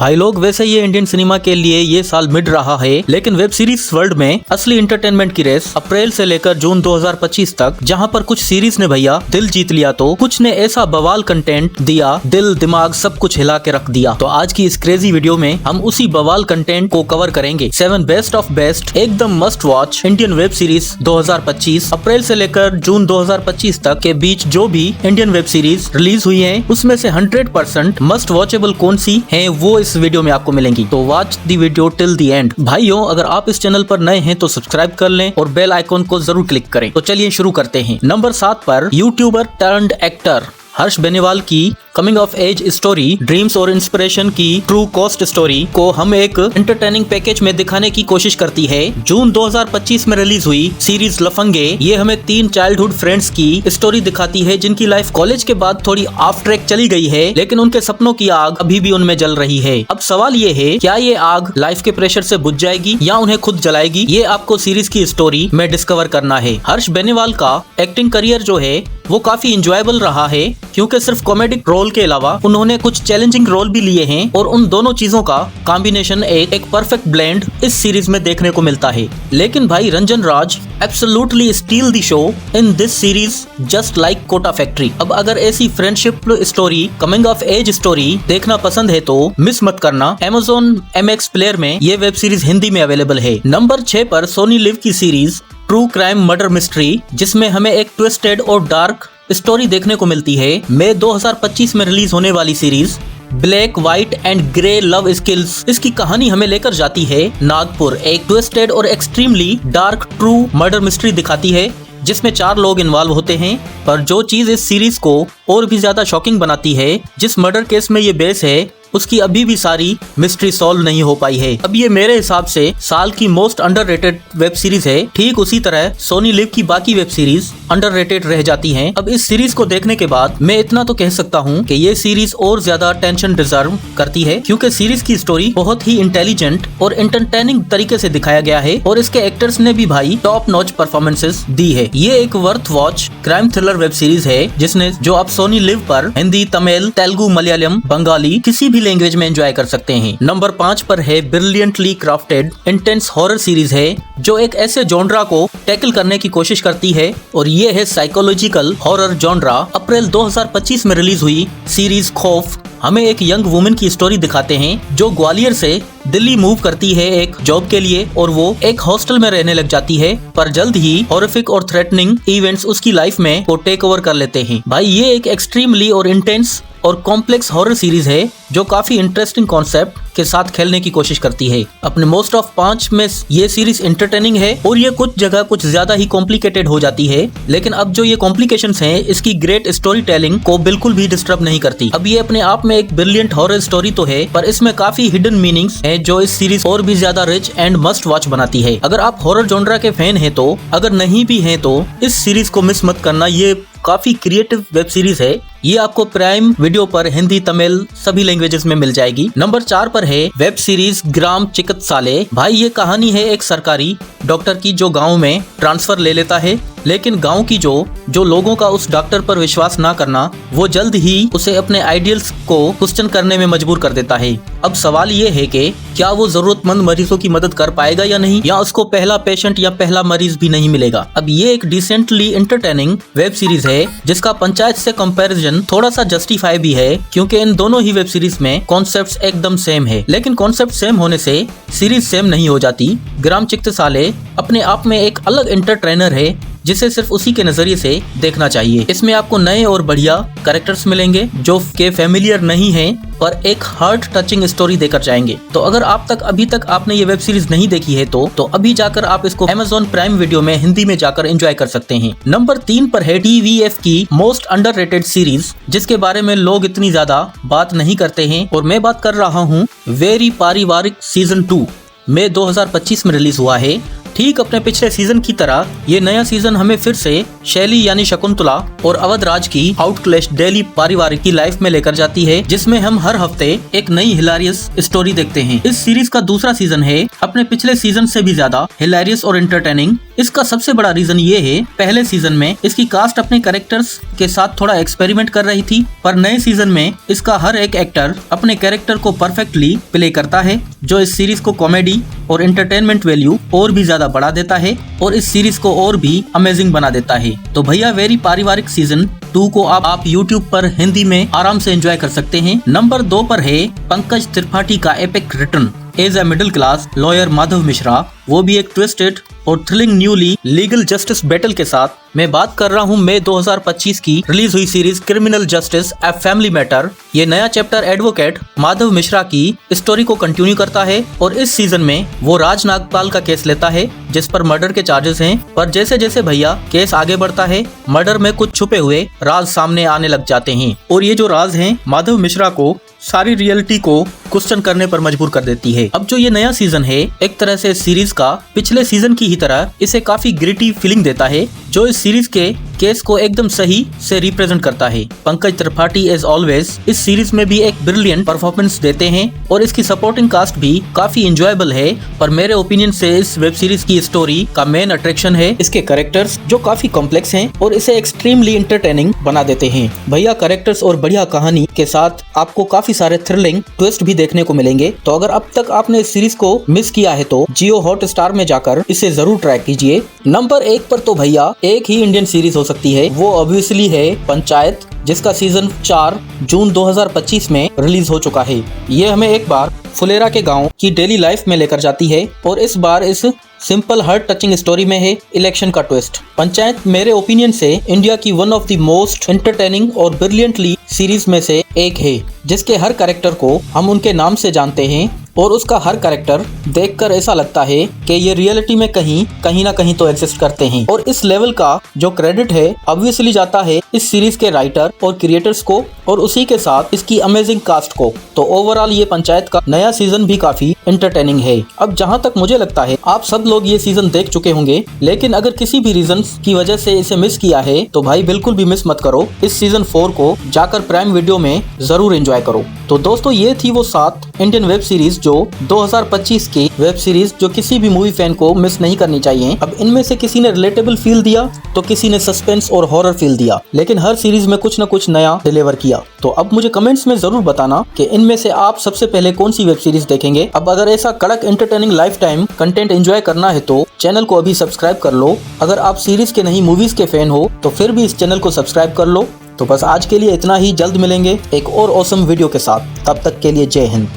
भाई लोग, वैसे ये इंडियन सिनेमा के लिए ये साल मिड रहा है, लेकिन वेब सीरीज वर्ल्ड में असली इंटरटेनमेंट की रेस अप्रैल से लेकर जून 2025 तक, जहां पर कुछ सीरीज ने भैया दिल जीत लिया तो कुछ ने ऐसा बवाल कंटेंट दिया, दिल दिमाग सब कुछ हिला के रख दिया। तो आज की इस क्रेजी वीडियो में हम उसी बवाल कंटेंट को कवर करेंगे। 7 बेस्ट ऑफ बेस्ट एकदम must watch Indian web series 2025 अप्रैल से लेकर जून 2025 तक के बीच जो भी इंडियन वेब सीरीज रिलीज हुई है, उसमें से 100% मस्ट वॉचेबल कौन सी है वो इस वीडियो में आपको मिलेंगी। तो watch the video till the end. भाइयों, अगर आप इस चैनल पर नए हैं तो सब्सक्राइब कर लें और बेल आइकॉन को जरूर क्लिक करें। तो चलिए शुरू करते हैं। नंबर 7 पर YouTuber turned actor Harsh Beniwal की coming of age story, dreams और इंस्पिरेशन की ट्रू कॉस्ट स्टोरी को हम एक एंटरटेनिंग पैकेज में दिखाने की कोशिश करती है। जून 2025 में रिलीज हुई सीरीज लफंगे, ये हमें 3 चाइल्डहुड फ्रेंड्स की स्टोरी दिखाती है जिनकी लाइफ कॉलेज के बाद थोड़ी ऑफ ट्रैक चली गई है, लेकिन उनके सपनों की आग अभी भी उनमें जल रही है। अब सवाल ये है, क्या ये आग लाइफ के प्रेशर से बुझ जाएगी या उन्हें खुद जलाएगी? ये आपको सीरीज की स्टोरी में डिस्कवर करना है। हर्ष बेनीवाल का एक्टिंग करियर जो है वो काफी इंजॉयबल रहा है, क्योंकि सिर्फ कॉमेडिक रोल के अलावा उन्होंने कुछ चैलेंजिंग रोल भी लिए हैं और उन दोनों चीजों का कॉम्बिनेशन एक परफेक्ट ब्लेंड इस सीरीज में देखने को मिलता है। लेकिन भाई Ranjan Raj absolutely steal the show in this series just like Kota factory. अब अगर ऐसी friendship story, coming of age story देखना पसंद है तो मिस मत करना। Amazon MX प्लेयर में ये वेब सीरीज हिंदी में अवेलेबल है। नंबर 6 पर सोनी लिव की series true crime murder mystery, जिसमें हमें एक ट्विस्टेड और डार्क स्टोरी देखने को मिलती है। मई 2025 में रिलीज होने वाली series black, white and grey love skills, इसकी कहानी हमें लेकर जाती है नागपुर। एक ट्विस्टेड और extremely dark true murder mystery दिखाती है जिसमें 4 लोग इन्वॉल्व होते हैं। पर जो चीज इस सीरीज को और भी ज्यादा शॉकिंग बनाती है, जिस मर्डर केस में ये बेस है उसकी अभी भी सारी मिस्ट्री सॉल्व नहीं हो पाई है। अब ये मेरे हिसाब से साल की मोस्ट अंडररेटेड वेब सीरीज है। ठीक उसी तरह सोनी लिव की बाकी वेब सीरीज अंडररेटेड रह जाती हैं। अब इस सीरीज को देखने के बाद मैं इतना तो कह सकता हूँ कि ये सीरीज और ज्यादा अटेंशन डिजर्व करती है, क्योंकि सीरीज की स्टोरी बहुत ही इंटेलिजेंट और एंटरटेनिंग तरीके से दिखाया गया है और इसके एक्टर्स ने भी भाई टॉप नॉच परफॉर्मेंसेस दी है। ये एक worth watch crime thriller web series है जो आप सोनी लिव पर हिंदी, तमिल, तेलुगु, मलयालम, बंगाली किसी भी लैंग्वेज में एंजॉय कर सकते हैं। नंबर 5 पर है brilliantly crafted intense horror series है, जो एक ऐसे जॉनरा को टैकल करने की कोशिश करती है और ये है साइकोलॉजिकल हॉरर जॉनरा। अप्रैल 2025 में रिलीज हुई सीरीज खौफ हमें एक यंग वुमेन की स्टोरी दिखाते हैं जो ग्वालियर से दिल्ली मूव करती है एक जॉब के लिए और वो एक हॉस्टल में रहने लग जाती है। पर जल्द ही हॉरिफिक और थ्रेटनिंग इवेंट्स उसकी लाइफ में को टेक ओवर कर लेते हैं। भाई ये एक एक्सट्रीमली और इंटेंस और कॉम्प्लेक्स हॉरर सीरीज है जो काफी इंटरेस्टिंग कॉन्सेप्ट के साथ खेलने की कोशिश करती है। अपने मोस्ट ऑफ 5 में ये सीरीज एंटरटेनिंग है और ये कुछ जगह कुछ ज्यादा ही कॉम्प्लिकेटेड हो जाती है, लेकिन अब जो ये कॉम्प्लिकेशंस हैं इसकी ग्रेट स्टोरी टेलिंग को बिल्कुल भी डिस्टर्ब नहीं करती। अब ये अपने आप में एक ब्रिलियंट हॉरर स्टोरी तो है, पर इसमें काफी हिडन मीनिंग्स हैं जो इस सीरीज और भी ज्यादा रिच एंड मस्ट वॉच बनाती है। अगर आप हॉरर जॉनरा के फैन हैं तो, अगर नहीं भी हैं तो इस सीरीज को मिस मत करना। ये काफी क्रिएटिव वेब सीरीज है। ये आपको प्राइम वीडियो पर हिंदी, तमिल सभी लैंग्वेजेस में मिल जाएगी। नंबर 4 पर है वेब सीरीज ग्राम चिकित्सालय। भाई ये कहानी है एक सरकारी डॉक्टर की जो गांव में ट्रांसफर ले लेता है, लेकिन गांव की जो लोगों का उस डॉक्टर पर विश्वास ना करना, वो जल्द ही उसे अपने आइडियल्स को क्वेश्चन करने में मजबूर कर देता है। अब सवाल ये है कि क्या वो जरूरतमंद मरीजों की मदद कर पाएगा या नहीं, या उसको पहला पेशेंट या पहला मरीज भी नहीं मिलेगा। अब ये एक डिसेंटली एंटरटेनिंग वेब सीरीज है जिसका पंचायत से कंपैरिजन थोड़ा सा जस्टिफाई भी है, क्योंकि इन दोनों ही वेब सीरीज में कॉन्सेप्ट्स एकदम सेम है। लेकिन कॉन्सेप्ट सेम होने से सीरीज सेम नहीं हो जाती। ग्राम चिकित्सालय अपने आप में एक अलग एंटरटेनर है जिसे सिर्फ उसी के नजरिए से देखना चाहिए। इसमें आपको नए और बढ़िया कैरेक्टर्स मिलेंगे जो के फेमिलियर नहीं हैं, पर एक हार्ट टचिंग स्टोरी देकर जाएंगे। तो अगर अभी तक आपने ये वेब सीरीज नहीं देखी है तो अभी जाकर आप इसको Amazon प्राइम वीडियो में हिंदी में जाकर एंजॉय कर सकते हैं। नंबर 3 पर है TVF की मोस्ट अंडररेटेड सीरीज, जिसके बारे में लोग इतनी ज्यादा बात नहीं करते हैं, और मैं बात कर रहा हूँ वेरी पारिवारिक सीजन 2। मई 2025 में रिलीज हुआ है। ठीक अपने पिछले सीजन की तरह ये नया सीजन हमें फिर से शैली यानी शकुंतला और अवध राज की आउटक्लैश डेली पारिवारिक की लाइफ में लेकर जाती है, जिसमें हम हर हफ्ते एक नई हिलारियस स्टोरी देखते हैं। इस सीरीज का दूसरा सीजन है अपने पिछले सीजन से भी ज्यादा हिलारियस और एंटरटेनिंग। इसका सबसे बड़ा रीजन ये है, पहले सीजन में इसकी कास्ट अपने कैरेक्टर्स के साथ थोड़ा एक्सपेरिमेंट कर रही थी, पर नए सीजन में इसका हर एक एक्टर अपने कैरेक्टर को परफेक्टली प्ले करता है, जो इस सीरीज को कॉमेडी और एंटरटेनमेंट वैल्यू और भी ज्यादा बढ़ा देता है और इस सीरीज को और भी अमेजिंग बना देता है। तो भैया वेरी पारिवारिक सीजन 2 को आप YouTube पर हिंदी में आराम से एंजॉय कर सकते हैं। नंबर 2 पर है पंकज त्रिपाठी का epic return as a middle class lawyer Madhav Mishra, वो भी एक ट्विस्टेड और thrilling newly legal justice battle के साथ। मैं बात कर रहा हूँ मई 2025 की रिलीज हुई series criminal justice a family matter. ये नया चैप्टर एडवोकेट माधव मिश्रा की स्टोरी को कंटिन्यू करता है और इस सीजन में वो राज नागपाल का केस लेता है जिस पर मर्डर के चार्जेस हैं। पर जैसे जैसे भैया केस आगे बढ़ता है, मर्डर में कुछ छुपे हुए राज सामने आने लग जाते हैं और ये जो राज हैं माधव मिश्रा को सारी रियलिटी को क्वेश्चन करने पर मजबूर कर देती है। अब जो ये नया सीजन है एक तरह से सीरीज का पिछले सीजन की ही तरह इसे काफी ग्रिटी फीलिंग देता है, जो इस सीरीज के केस को एकदम सही से रिप्रेजेंट करता है। पंकज त्रिपाठी एज ऑलवेज इस सीरीज में भी एक ब्रिलियंट परफॉर्मेंस देते हैं और इसकी सपोर्टिंग कास्ट भी काफी एंजॉयबल है। पर मेरे ओपिनियन से इस वेब सीरीज की स्टोरी का मेन अट्रैक्शन है इसके कैरेक्टर्स, जो काफी कॉम्प्लेक्स हैं और इसे एक्सट्रीमली एंटरटेनिंग बना देते हैं। भैया कैरेक्टर्स और बढ़िया कहानी के साथ आपको काफी सारे थ्रिलिंग ट्विस्ट भी देखने को मिलेंगे। तो अगर अब तक आपने इस सीरीज को मिस किया है तो जियो हॉटस्टार में जाकर इसे जरूर ट्राई कीजिए। नंबर 1 पर तो भैया एक ही इंडियन सीरीज हो सकती है, वो ऑब्वियसली है पंचायत, जिसका सीजन 4 जून 2025 में रिलीज हो चुका है। ये हमें एक बार फुलेरा के गांव की डेली लाइफ में लेकर जाती है और इस बार इस सिंपल हार्ट टचिंग स्टोरी में है इलेक्शन का ट्विस्ट। पंचायत मेरे ओपिनियन से इंडिया की one of the most entertaining और ब्रिलियंटली सीरीज में से एक है, जिसके हर कैरेक्टर को हम उनके नाम से जानते हैं और उसका हर कैरेक्टर देखकर ऐसा लगता है कि ये रियलिटी में कहीं ना कहीं तो एग्जिस्ट करते हैं। और इस लेवल का जो क्रेडिट है ऑब्वियसली जाता है इस सीरीज के राइटर और क्रिएटर्स को और उसी के साथ इसकी अमेजिंग कास्ट को। तो ओवरऑल ये पंचायत का नया सीजन भी काफी एंटरटेनिंग है। अब जहाँ तक मुझे लगता है आप सब लोग ये सीजन देख चुके होंगे, लेकिन अगर किसी भी रीजन की वजह से इसे मिस किया है तो भाई बिल्कुल भी मिस मत करो। इस सीजन 4 को जाकर प्राइम वीडियो में जरूर एंजॉय करो। तो दोस्तों ये थी वो 7 इंडियन वेब सीरीज जो 2025 की वेब सीरीज जो किसी भी मूवी फैन को मिस नहीं करनी चाहिए। अब इनमें से किसी ने रिलेटेबल फील दिया तो किसी ने सस्पेंस और हॉरर फील दिया, लेकिन हर सीरीज में कुछ न कुछ नया डिलीवर किया। तो अब मुझे कमेंट्स में जरूर बताना कि इनमें से आप सबसे पहले कौन सी वेब सीरीज देखेंगे। अब अगर ऐसा कड़क entertaining life time content enjoy करना है तो चैनल को अभी सब्सक्राइब कर लो। अगर आप सीरीज के नहीं मूवीज के फैन हो तो फिर भी इस चैनल को सब्सक्राइब कर लो। तो बस आज के लिए इतना ही, जल्द मिलेंगे एक और ऑसम वीडियो के साथ। तब तक के लिए जय हिंद।